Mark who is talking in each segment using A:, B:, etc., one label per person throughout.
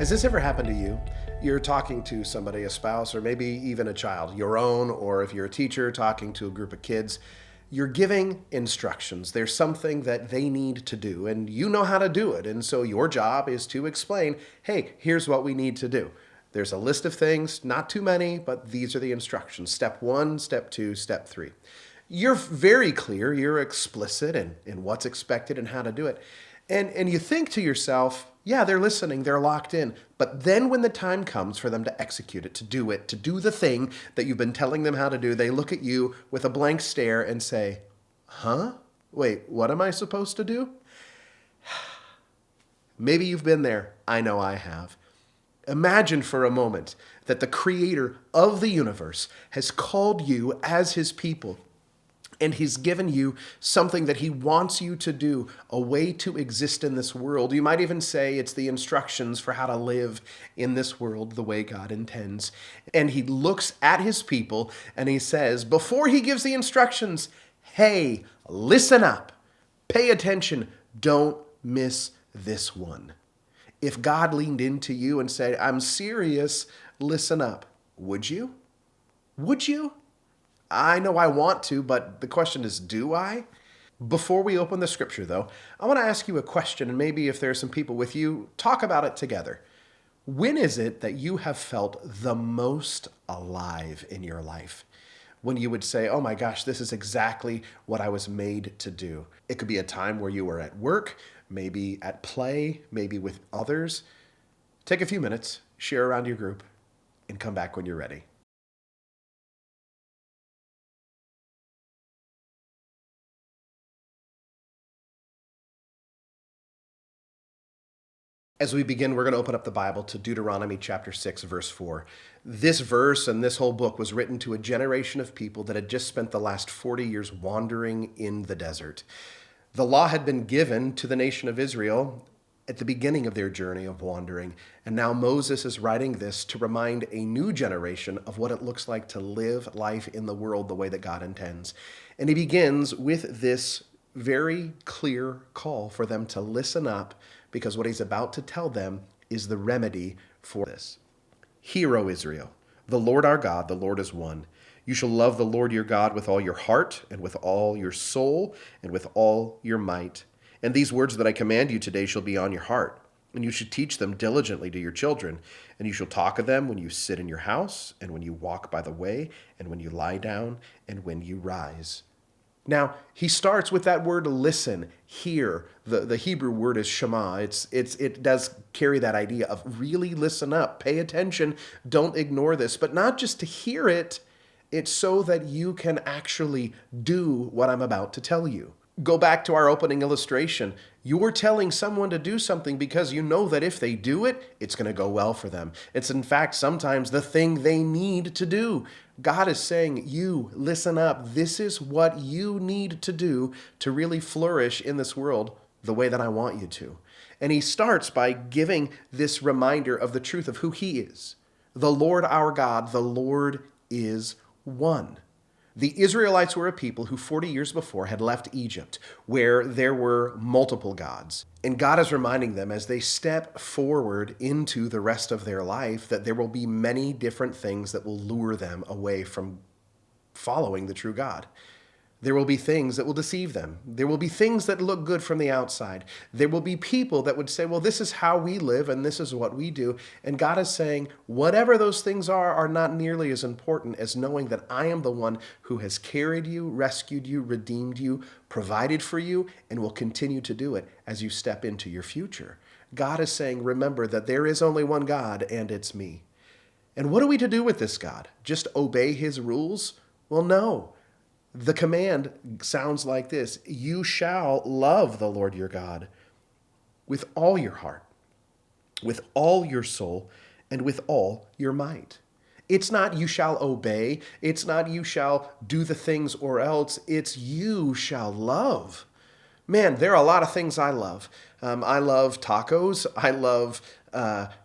A: Has this ever happened to you? You're talking to somebody, a spouse, or maybe even a child, your own, or if you're a teacher talking to a group of kids. You're giving instructions. There's something that they need to do, and you know how to do it. And so your job is to explain, hey, here's what we need to do. There's a list of things, not too many, but these are the instructions. Step 1, step 2, step 3. You're very clear, you're explicit in what's expected and how to do it. And you think to yourself, yeah, they're listening, they're locked in. But then when the time comes for them to execute it, to do the thing that you've been telling them how to do, they look at you with a blank stare and say, huh? Wait, what am I supposed to do? Maybe you've been there. I know I have. Imagine for a moment that the creator of the universe has called you as his people, and he's given you something that he wants you to do, a way to exist in this world. You might even say it's the instructions for how to live in this world the way God intends. And he looks at his people and he says, before he gives the instructions, hey, listen up, pay attention, don't miss this one. If God leaned into you and said, I'm serious, listen up, would you? Would you? I know I want to, but the question is, do I? Before we open the scripture, though, I want to ask you a question, and maybe if there's some people with you, talk about it together. When is it that you have felt the most alive in your life? When you would say, oh my gosh, this is exactly what I was made to do. It could be a time where you were at work, maybe at play, maybe with others. Take a few minutes, share around your group, and come back when you're ready. As we begin, we're going to open up the Bible to Deuteronomy chapter 6, verse 4. This verse and this whole book was written to a generation of people that had just spent the last 40 years wandering in the desert. The law had been given to the nation of Israel at the beginning of their journey of wandering, and now Moses is writing this to remind a new generation of what it looks like to live life in the world the way that God intends. And he begins with this very clear call for them to listen up, because what he's about to tell them is the remedy for this. Hear, O Israel, the Lord our God, the Lord is one. You shall love the Lord your God with all your heart and with all your soul and with all your might. And these words that I command you today shall be on your heart, and you should teach them diligently to your children. And you shall talk of them when you sit in your house, and when you walk by the way, and when you lie down, and when you rise. Now, he starts with that word listen, hear. The Hebrew word is shema. It does carry that idea of really listen up, pay attention, don't ignore this. But not just to hear it, it's so that you can actually do what I'm about to tell you. Go back to our opening illustration. You're telling someone to do something because you know that if they do it, it's going to go well for them. It's in fact sometimes the thing they need to do. God is saying, you listen up. This is what you need to do to really flourish in this world the way that I want you to. And he starts by giving this reminder of the truth of who he is. The Lord our God, the Lord is one. The Israelites were a people who 40 years before had left Egypt, where there were multiple gods. And God is reminding them as they step forward into the rest of their life that there will be many different things that will lure them away from following the true God. There will be things that will deceive them. There will be things that look good from the outside. There will be people that would say, well, this is how we live and this is what we do. And God is saying, whatever those things are not nearly as important as knowing that I am the one who has carried you, rescued you, redeemed you, provided for you, and will continue to do it as you step into your future. God is saying, remember that there is only one God, and it's me. And what are we to do with this God? Just obey his rules? Well, no. The command sounds like this: you shall love the Lord your God with all your heart, with all your soul, and with all your might. It's not you shall obey. It's not you shall do the things or else. It's you shall love. Man, there are a lot of things I love. I love tacos. I love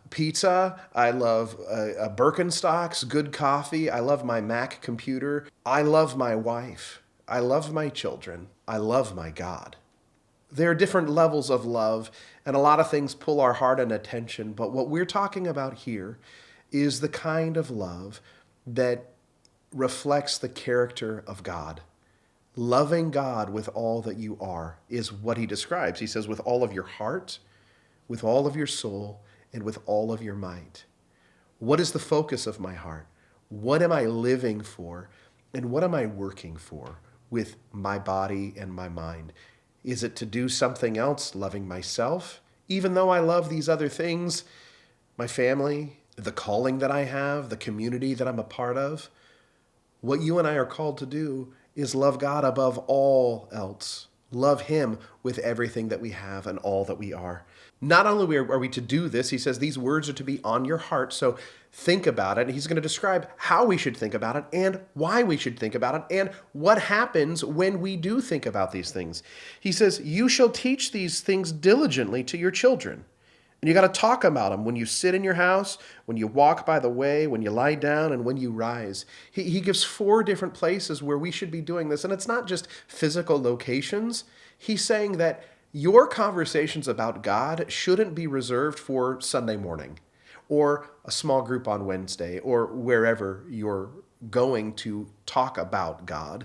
A: pizza. I love Birkenstocks, good coffee. I love my Mac computer. I love my wife. I love my children. I love my God. There are different levels of love, and a lot of things pull our heart and attention. But what we're talking about here is the kind of love that reflects the character of God. Loving God with all that you are is what he describes. He says, with all of your heart, with all of your soul, and with all of your might. What is the focus of my heart? What am I living for? And what am I working for with my body and my mind? Is it to do something else, loving myself? Even though I love these other things, my family, the calling that I have, the community that I'm a part of, what you and I are called to do is love God above all else. Love him with everything that we have and all that we are. Not only are we to do this, he says these words are to be on your heart. So think about it. And he's going to describe how we should think about it and why we should think about it and what happens when we do think about these things. He says, you shall teach these things diligently to your children. And you got to talk about them when you sit in your house, when you walk by the way, when you lie down, and when you rise. He gives 4 different places where we should be doing this. And it's not just physical locations. He's saying that your conversations about God shouldn't be reserved for Sunday morning or a small group on Wednesday or wherever you're going to talk about God.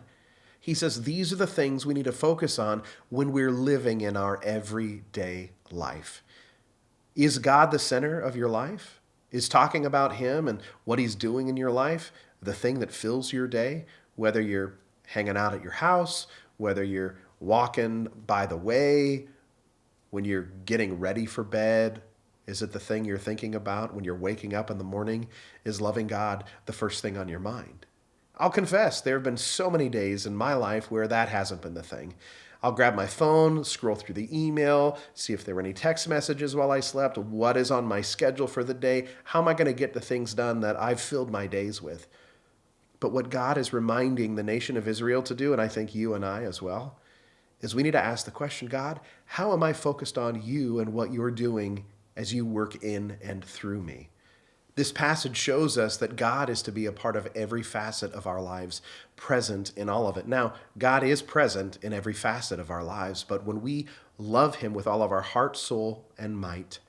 A: He says these are the things we need to focus on when we're living in our everyday life. Is God the center of your life? Is talking about him and what he's doing in your life the thing that fills your day? Whether you're hanging out at your house, whether you're walking by the way, when you're getting ready for bed, is it the thing you're thinking about when you're waking up in the morning? Is loving God the first thing on your mind? I'll confess, there have been so many days in my life where that hasn't been the thing. I'll grab my phone, scroll through the email, see if there were any text messages while I slept, what is on my schedule for the day, how am I going to get the things done that I've filled my days with. But what God is reminding the nation of Israel to do, and I think you and I as well, is we need to ask the question, God, how am I focused on you and what you're doing as you work in and through me? This passage shows us that God is to be a part of every facet of our lives, present in all of it. Now, God is present in every facet of our lives, but when we love him with all of our heart, soul, and might,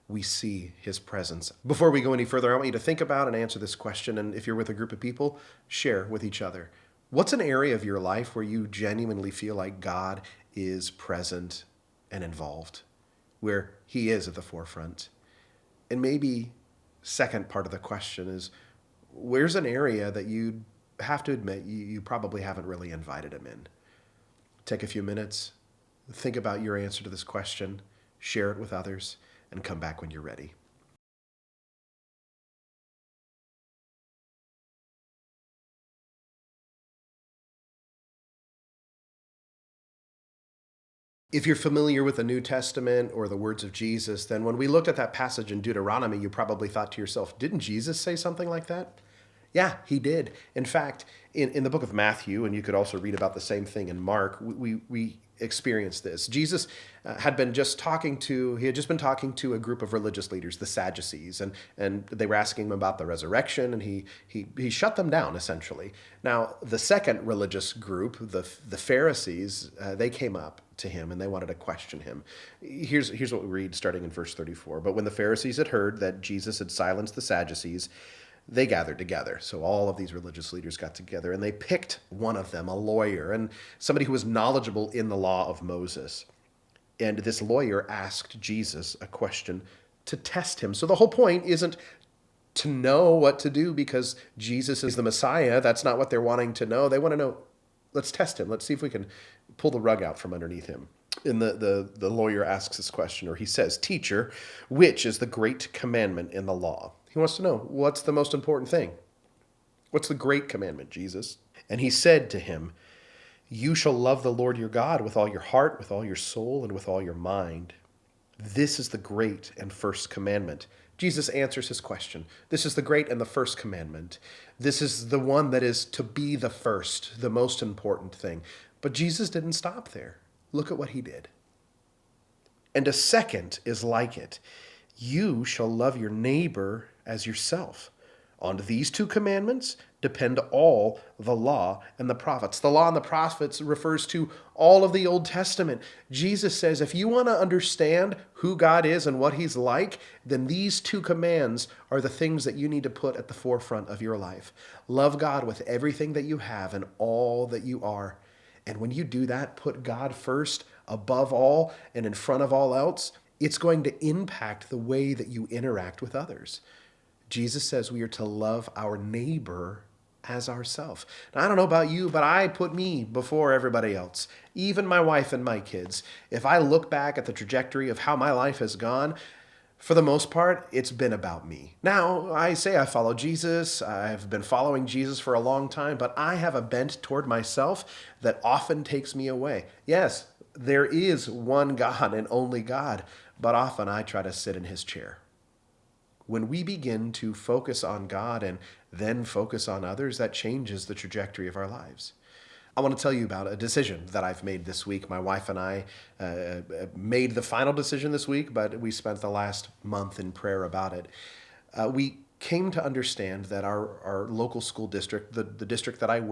A: we see his presence. Before we go any further, I want you to think about and answer this question, and if you're with a group of people, share with each other. What's an area of your life where you genuinely feel like God is present and involved, where he is at the forefront? And maybe second part of the question is, where's an area that you have to admit you probably haven't really invited him in? Take a few minutes, think about your answer to this question, share it with others, and come back when you're ready. If you're familiar with the New Testament or the words of Jesus, then when we looked at that passage in Deuteronomy, you probably thought to yourself, didn't Jesus say something like that? Yeah, he did. In fact, in the book of Matthew, and you could also read about the same thing in Mark, we experienced this. Jesus had just been talking to a group of religious leaders, the Sadducees, and they were asking him about the resurrection, and he shut them down, essentially. Now, the second religious group, the Pharisees, they came up to him and they wanted to question him. Here's what we read starting in verse 34. But when the Pharisees had heard that Jesus had silenced the Sadducees, they gathered together. So all of these religious leaders got together and they picked one of them, a lawyer, and somebody who was knowledgeable in the law of Moses. And this lawyer asked Jesus a question to test him. So the whole point isn't to know what to do because Jesus is the Messiah. That's not what they're wanting to know. They want to know, let's test him. Let's see if we can pull the rug out from underneath him. And the lawyer asks this question, or he says, "Teacher, which is the great commandment in the law?" He wants to know, what's the most important thing? What's the great commandment, Jesus? And he said to him, "You shall love the Lord your God with all your heart, with all your soul, and with all your mind. This is the great and first commandment." Jesus answers his question. This is the great and the first commandment. This is the one that is to be the first, the most important thing. But Jesus didn't stop there. Look at what he did. "And a second is like it. You shall love your neighbor as yourself. On these two commandments depend all the law and the prophets. The law and the prophets refers to all of the Old Testament. Jesus says, if you want to understand who God is and what he's like, then these two commands are the things that you need to put at the forefront of your life. Love God with everything that you have and all that you are. And when you do that, put God first, above all, and in front of all else, it's going to impact the way that you interact with others. Jesus says we are to love our neighbor as ourselves. Now, I don't know about you, but I put me before everybody else, even my wife and my kids. If I look back at the trajectory of how my life has gone, for the most part, it's been about me. Now, I say I follow Jesus. I've been following Jesus for a long time, but I have a bent toward myself that often takes me away. Yes, there is one God and only God, but often I try to sit in his chair. When we begin to focus on God and then focus on others, that changes the trajectory of our lives. I want to tell you about a decision that I've made this week. My wife and I made the final decision this week, but we spent the last month in prayer about it. We came to understand that our local school district, the district that I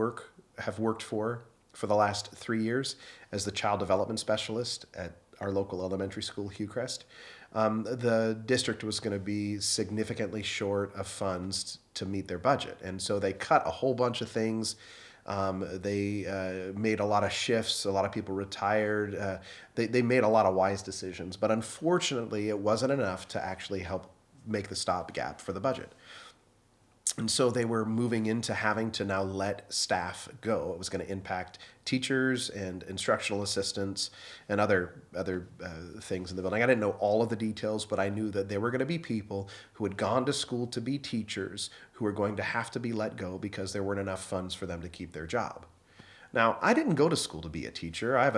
A: have worked for the last 3 years as the child development specialist at our local elementary school, Hillcrest, the district was going to be significantly short of funds to meet their budget. And so they cut a whole bunch of things. They made a lot of shifts. A lot of people retired. They made a lot of wise decisions. But unfortunately, it wasn't enough to actually help make the stopgap for the budget. And so they were moving into having to now let staff go. It was going to impact teachers and instructional assistants and other things in the building. I didn't know all of the details, but I knew that there were going to be people who had gone to school to be teachers who were going to have to be let go because there weren't enough funds for them to keep their job. Now, I didn't go to school to be a teacher. I have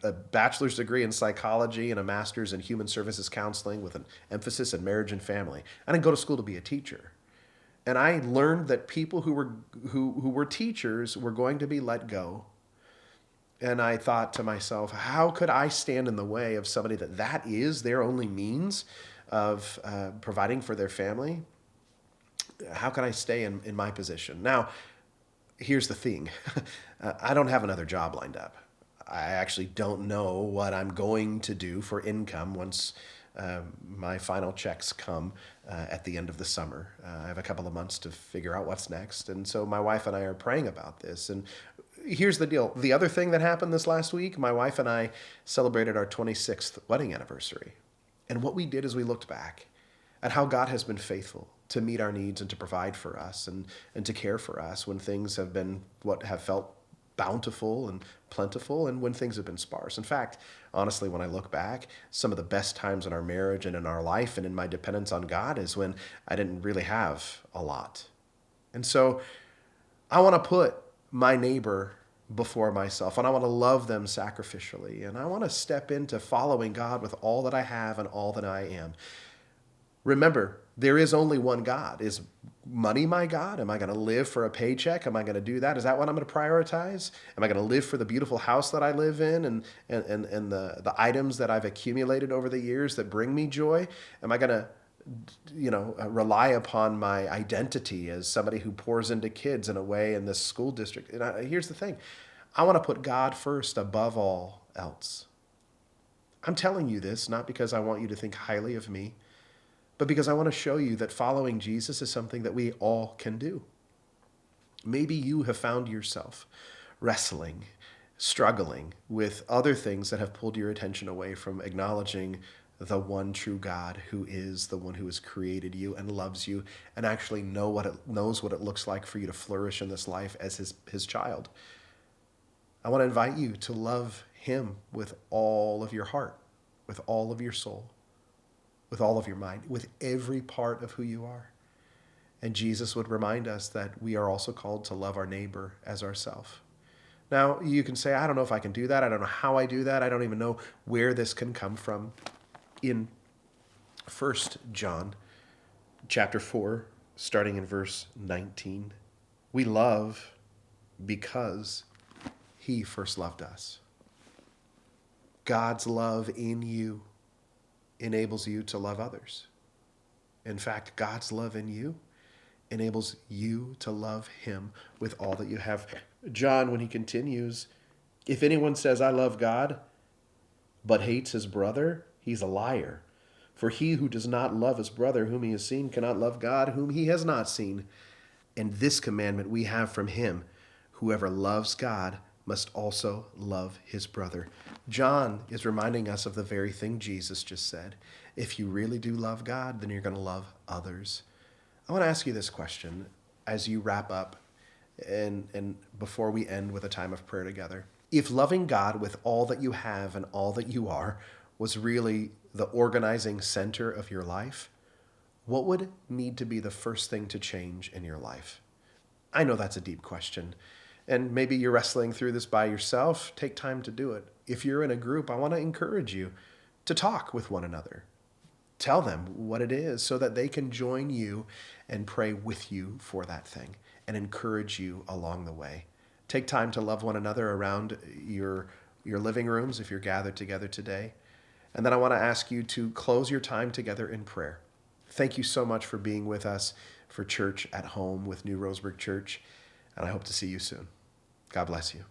A: a bachelor's degree in psychology and a master's in human services counseling with an emphasis in marriage and family. I didn't go to school to be a teacher. And I learned that people who were teachers were going to be let go. And I thought to myself, how could I stand in the way of somebody that is their only means of providing for their family? How can I stay in my position? Now, here's the thing. I don't have another job lined up. I actually don't know what I'm going to do for income once my final checks come at the end of the summer. I have a couple of months to figure out what's next. And so my wife and I are praying about this. And here's the deal. The other thing that happened this last week, my wife and I celebrated our 26th wedding anniversary. And what we did is we looked back at how God has been faithful to meet our needs and to provide for us and to care for us when things have been what have felt bountiful and plentiful and when things have been sparse. In fact, honestly, when I look back, some of the best times in our marriage and in our life and in my dependence on God is when I didn't really have a lot. And so I want to put my neighbor before myself, and I want to love them sacrificially, and I want to step into following God with all that I have and all that I am. Remember, there is only one God. Is money my God? Am I going to live for a paycheck? Am I going to do that? Is that what I'm going to prioritize? Am I going to live for the beautiful house that I live in and the items that I've accumulated over the years that bring me joy? Am I going to rely upon my identity as somebody who pours into kids in a way in this school district? And here's the thing. I want to put God first above all else. I'm telling you this not because I want you to think highly of me, but because I want to show you that following Jesus is something that we all can do. Maybe you have found yourself wrestling, struggling with other things that have pulled your attention away from acknowledging the one true God who is the one who has created you and loves you and actually knows what it looks like for you to flourish in this life as his child. I want to invite you to love him with all of your heart, with all of your soul, with all of your mind, with every part of who you are. And Jesus would remind us that we are also called to love our neighbor as ourselves. Now, you can say, I don't know if I can do that. I don't know how I do that. I don't even know where this can come from. In 1 John chapter 4, starting in verse 19, we love because he first loved us. God's love in you enables you to love others. In fact, God's love in you enables you to love him with all that you have. John, when he continues, if anyone says, I love God, but hates his brother, he's a liar. For he who does not love his brother whom he has seen cannot love God whom he has not seen. And this commandment we have from him, whoever loves God must also love his brother. John is reminding us of the very thing Jesus just said. If you really do love God, then you're going to love others. I want to ask you this question as you wrap up and before we end with a time of prayer together. If loving God with all that you have and all that you are was really the organizing center of your life, what would need to be the first thing to change in your life? I know that's a deep question, and maybe you're wrestling through this by yourself. Take time to do it. If you're in a group, I want to encourage you to talk with one another. Tell them what it is so that they can join you and pray with you for that thing and encourage you along the way. Take time to love one another around your living rooms if you're gathered together today. And then I want to ask you to close your time together in prayer. Thank you so much for being with us for Church at Home with New Roseburg Church, and I hope to see you soon. God bless you.